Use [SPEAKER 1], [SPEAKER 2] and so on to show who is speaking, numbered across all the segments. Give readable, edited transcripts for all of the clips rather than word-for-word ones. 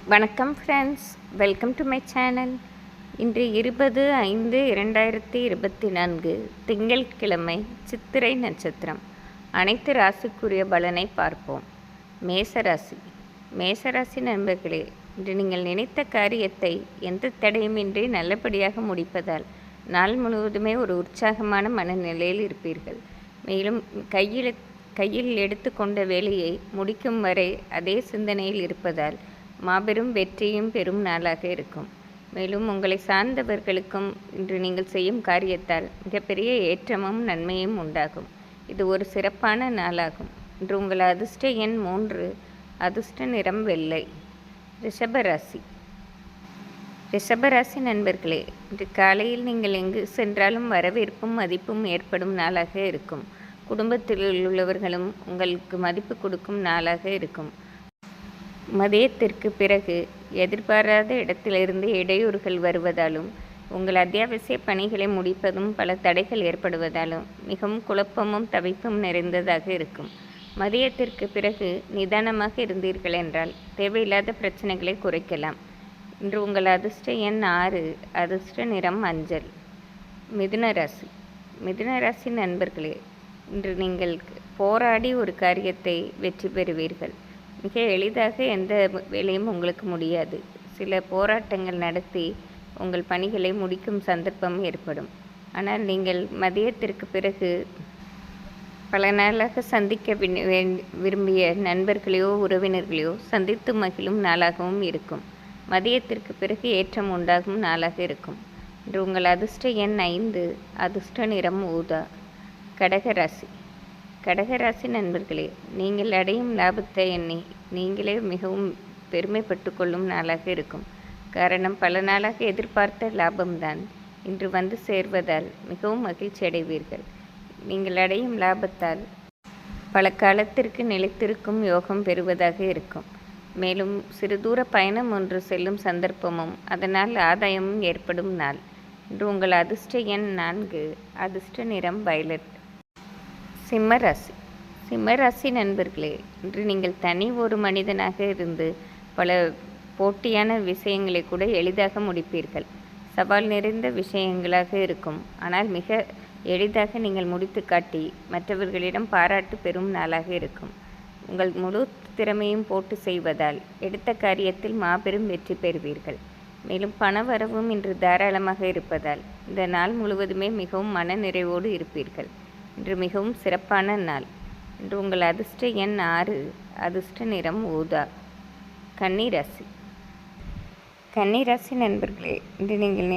[SPEAKER 1] வணக்கம் friends, welcome to my channel. இன்று 20/5/2024 திங்கட்கிழமை, சித்திரை நட்சத்திரம். அனைத்து ராசிக்குரிய பலனை பார்ப்போம். மேசராசி. மேசராசி நண்பர்களே, இன்று நீங்கள் நினைத்த காரியத்தை எந்த தடையுமின்றி நல்லபடியாக முடிப்பதால் நாள் முழுவதுமே ஒரு உற்சாகமான மனநிலையில் இருப்பீர்கள். மேலும் கையில் எடுத்துக்கொண்ட வேலையை முடிக்கும் வரை அதே சிந்தனையில் இருப்பதால் மாபெரும் வெற்றியும் பெரும் நாளாக இருக்கும். மேலும் உங்களை சார்ந்தவர்களுக்கும் இன்று நீங்கள் செய்யும் காரியத்தால் மிகப்பெரிய ஏற்றமும் நன்மையும் உண்டாகும். இது ஒரு சிறப்பான நாளாகும். இன்று உங்கள் அதிர்ஷ்ட எண் 3, அதிர்ஷ்ட நிறம் வெள்ளை. ரிஷபராசி. ரிஷபராசி நண்பர்களே, இன்று காலையில் நீங்கள் எங்கு சென்றாலும் வரவேற்பும் மதிப்பும் ஏற்படும் நாளாக இருக்கும். குடும்பத்தில் உள்ளவர்களும் உங்களுக்கு மதிப்பு கொடுக்கும் நாளாக இருக்கும். மதியத்திற்கு பிறகு எதிர்பாராத இடத்திலிருந்து இடையூறுகள் வருவதாலும் உங்கள் அத்தியாவசிய பணிகளை முடிப்பதும் பல தடைகள் ஏற்படுவதாலும் மிகவும் குழப்பமும் தவிப்பும் நிறைந்ததாக இருக்கும். மதியத்திற்கு பிறகு நிதானமாக இருந்தீர்கள் என்றால் தேவையில்லாத பிரச்சனைகளை குறைக்கலாம். இன்று உங்கள் அதிர்ஷ்ட எண் 6, அதிர்ஷ்ட நிறம் மஞ்சள். மிதுன ராசி. மிதுன ராசி நண்பர்களே, இன்று நீங்கள் போராடி ஒரு காரியத்தை வெற்றி பெறுவீர்கள். மிக எளிதாக எந்த வேலையும் உங்களுக்கு முடியாது. சில போராட்டங்கள் நடத்தி உங்கள் பணிகளை முடிக்கும் சந்தர்ப்பம் ஏற்படும். ஆனால் நீங்கள் மதியத்திற்கு பிறகு பல நாளாக சந்திக்க விரும்பிய நண்பர்களையோ உறவினர்களையோ சந்தித்து மகிழும் நாளாகவும் இருக்கும். மதியத்திற்கு பிறகு ஏற்றம் உண்டாகும் நாளாக இருக்கும். இன்று உங்கள் அதிர்ஷ்ட எண் 5, அதிர்ஷ்ட நிறம் ஊதா. கடகராசி. கடகராசி நண்பர்களே, நீங்கள் அடையும் லாபத்தை எண்ணி நீங்களே மிகவும் பெருமைப்பட்டு கொள்ளும் நாளாக இருக்கும். காரணம், பல நாளாக எதிர்பார்த்த லாபம்தான் இன்று வந்து சேர்வதால் மிகவும் மகிழ்ச்சி அடைவீர்கள். நீங்கள் அடையும் லாபத்தால் பல காலத்திற்கு நிலைத்திருக்கும் யோகம் பெறுவதாக இருக்கும். மேலும் சிறு தூர பயணம் ஒன்று செல்லும் சந்தர்ப்பமும் அதனால் ஆதாயமும் ஏற்படும் நாள். இன்று உங்கள் அதிர்ஷ்ட எண் 4, அதிர்ஷ்ட நிறம் வயலட். சிம்மராசி. சிம்மராசி நண்பர்களே, இன்று நீங்கள் தனி ஒரு மனிதனாக இருந்து பல போட்டியான விஷயங்களை கூட எளிதாக முடிப்பீர்கள். சவால் நிறைந்த விஷயங்களாக இருக்கும். ஆனால் மிக எளிதாக நீங்கள் முடித்து காட்டி மற்றவர்களிடம் பாராட்டு பெறும் நாளாக இருக்கும். உங்கள் முழு திறமையும் போட்டு செய்வதால் எடுத்த காரியத்தில் மாபெரும் வெற்றி பெறுவீர்கள். மேலும் பணவரவும் இன்று தாராளமாக இருப்பதால் இந்த நாள் முழுவதுமே மிகவும் மன நிறைவோடு இருப்பீர்கள். இன்று மிகவும் சிறப்பான நாள். இன்று உங்கள் அதிர்ஷ்ட எண் 6, அதிர்ஷ்ட நிறம் ஊதா. கன்னிராசி. கன்னிராசி நண்பர்களே, இன்று நீங்கள்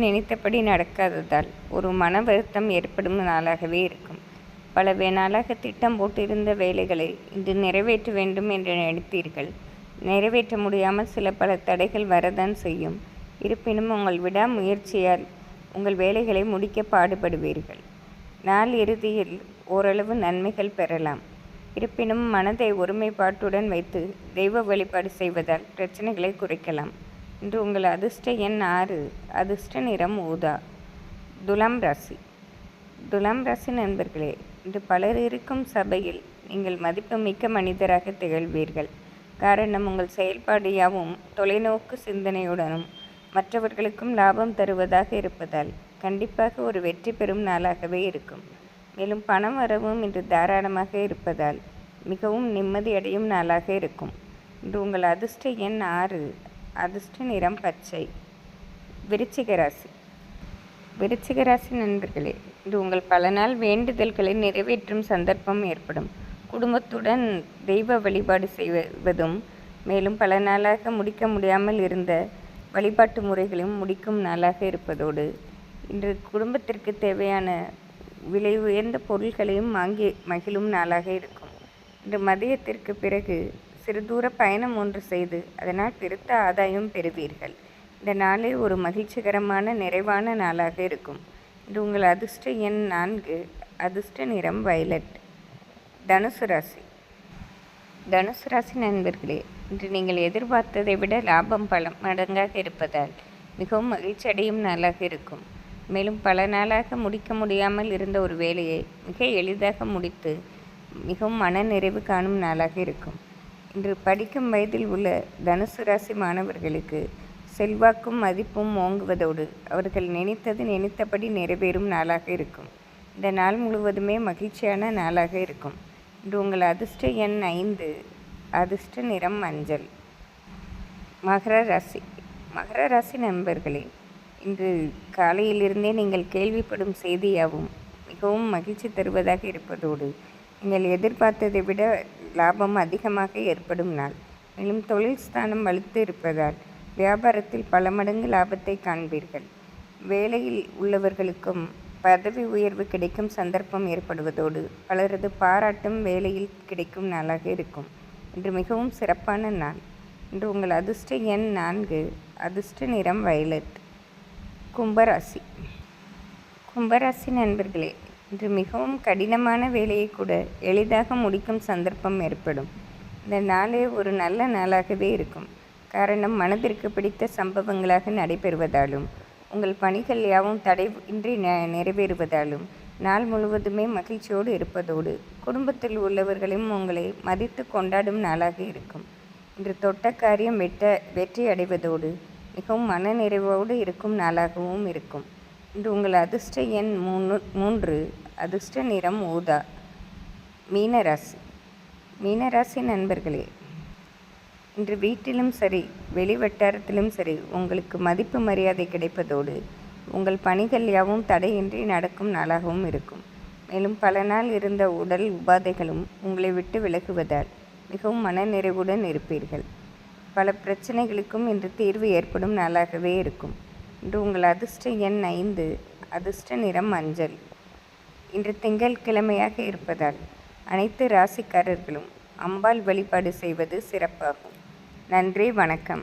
[SPEAKER 1] நினைத்தபடி நடக்காததால் ஒரு மன வருத்தம் ஏற்படும் நாளாகவே இருக்கும். பல நாளாக திட்டம் போட்டிருந்த வேலைகளை இன்று நிறைவேற்ற வேண்டும் என்று நினைத்தீர்கள். நிறைவேற்ற முடியாமல் பல தடைகள் வரதான் செய்யும். இருப்பினும் உங்கள் விடாமுயற்சியால் உங்கள் வேலைகளை முடிக்க பாடுபடுவீர்கள். நாள் இறுதியில் ஓரளவு நன்மைகள் பெறலாம். இருப்பினும் மனதை ஒருமைப்பாட்டுடன் வைத்து தெய்வ வழிபாடு செய்வதால் பிரச்சனைகளை குறைக்கலாம். இன்று உங்கள் அதிர்ஷ்ட எண் 6, அதிர்ஷ்ட நிறம் ஊதா. துலாம் ராசி. துலாம் ராசி நண்பர்களே, இன்று பலர் இருக்கும் சபையில் நீங்கள் மதிப்புமிக்க மனிதராக திகழ்வீர்கள். காரணம், உங்கள் செயல்பாடு யாவும் தொலைநோக்கு சிந்தனையுடனும் மற்றவர்களுக்கும் லாபம் தருவதாக இருப்பதால் கண்டிப்பாக ஒரு வெற்றி பெறும் நாளாகவே இருக்கும். மேலும் பணம் வரவும் இன்று தாராளமாக இருப்பதால் மிகவும் நிம்மதியடையும் நாளாக இருக்கும். இன்று உங்கள் அதிர்ஷ்ட எண் 6, அதிர்ஷ்ட நிறம் பச்சை. விருச்சிக ராசி. விருச்சிக ராசி நண்பர்களே, இன்று உங்கள் பல நாள் வேண்டுதல்களை நிறைவேற்றும் சந்தர்ப்பம் ஏற்படும். குடும்பத்துடன் தெய்வ வழிபாடு செய்வதும் மேலும் பல நாளாக முடிக்க முடியாமல் இருந்த வழிபாட்டு முறைகளையும் முடிக்கும் நாளாக இருப்பதோடு இன்று குடும்பத்திற்கு தேவையான விலை உயர்ந்த பொருட்களையும் வாங்கி மகிழும் நாளாக இருக்கும். இன்று மதியத்திற்கு பிறகு சிறு தூர பயணம் ஒன்று செய்து அதனால் பெருத்த ஆதாயம் பெறுவீர்கள். இந்த நாளே ஒரு மகிழ்ச்சிகரமான நிறைவான நாளாக இருக்கும். இன்று உங்கள் அதிர்ஷ்ட எண் 4, அதிர்ஷ்ட நிறம் வயலட். தனுசு ராசி. தனுசு ராசி நண்பர்களே, இன்று நீங்கள் எதிர்பார்த்ததை விட லாபம் பல மடங்காக இருப்பதால் மிகவும் மகிழ்ச்சி அடையும் நாளாக இருக்கும். மேலும் பல நாளாக முடிக்க முடியாமல் இருந்த ஒரு வேலையை மிக எளிதாக முடித்து மிகவும் மன நிறைவு காணும் நாளாக இருக்கும். இன்று படிக்கும் வயதில் உள்ள தனுசு ராசி மாணவர்களுக்கு செல்வாக்கும் மதிப்பும் ஓங்குவதோடு அவர்கள் நினைத்தது நினைத்தபடி நிறைவேறும் நாளாக இருக்கும். இந்த நாள் முழுவதுமே மகிழ்ச்சியான நாளாக இருக்கும். இன்று உங்கள் அதிர்ஷ்ட எண் 5, அதிர்ஷ்ட நிறம் மஞ்சள். மகர ராசி நண்பர்களே, இன்று காலையிலிருந்தே நீங்கள் கேள்விப்படும் செய்தியாகவும் மிகவும் மகிழ்ச்சி தருவதாக இருப்பதோடு நீங்கள் எதிர்பார்த்ததை விட லாபம் அதிகமாக ஏற்படும் நாள். மேலும் தொழில் ஸ்தானம் வலுத்து இருப்பதால் வியாபாரத்தில் பல மடங்கு லாபத்தை காண்பீர்கள். வேலையில் உள்ளவர்களுக்கும் பதவி உயர்வு கிடைக்கும் சந்தர்ப்பம் ஏற்படுவதோடு பலரது பாராட்டும் வேலையில் கிடைக்கும் நாளாக இருக்கும். இன்று மிகவும் சிறப்பான நாள். இன்று உங்கள் அதிர்ஷ்ட எண் 4, அதிர்ஷ்ட நிறம் வயலட். கும்பராசி நண்பர்களே, இன்று மிகவும் கடினமான வேலையை கூட எளிதாக முடிக்கும் சந்தர்ப்பம் ஏற்படும். இந்த நாளே ஒரு நல்ல நாளாகவே இருக்கும். காரணம், மனதிற்கு பிடித்த சம்பவங்களாக நடைபெறுவதாலும் உங்கள் பணிகள் யாவும் தடையின்றி நிறைவேறுவதாலும் நாள் முழுவதுமே மகிழ்ச்சியோடு இருப்பதோடு குடும்பத்தில் உள்ளவர்களும் உங்களை மதித்து கொண்டாடும் நாளாக இருக்கும். இன்று தொட்ட காரியம் வெற்றி அடைவதோடு மிகவும் மனநிறைவோடு இருக்கும் நாளாகவும் இருக்கும். இன்று உங்கள் அதிர்ஷ்ட எண் 3, அதிர்ஷ்ட நிறம் ஊதா. மீனராசி நண்பர்களே, இன்று வீட்டிலும் சரி வெளி வட்டாரத்திலும் சரி உங்களுக்கு மதிப்பு மரியாதை கிடைப்பதோடு உங்கள் பணிகள் யாவும் தடையின்றி நடக்கும் நாளாகவும் இருக்கும். மேலும் பல நாள் இருந்த உடல் உபாதைகளும் உங்களை விட்டு விலகுவதால் மிகவும் மனநிறைவுடன் இருப்பீர்கள். பல பிரச்சனைகளுக்கும் இன்று தீர்வு ஏற்படும் நாளாகவே இருக்கும். இன்று உங்கள் அதிர்ஷ்ட எண் 5, அதிர்ஷ்ட நிறம் மஞ்சள். இன்று திங்கட்கிழமையாக இருப்பதால் அனைத்து ராசிக்காரர்களும் அம்பாள் வழிபாடு செய்வது சிறப்பாகும். நன்றி, வணக்கம்.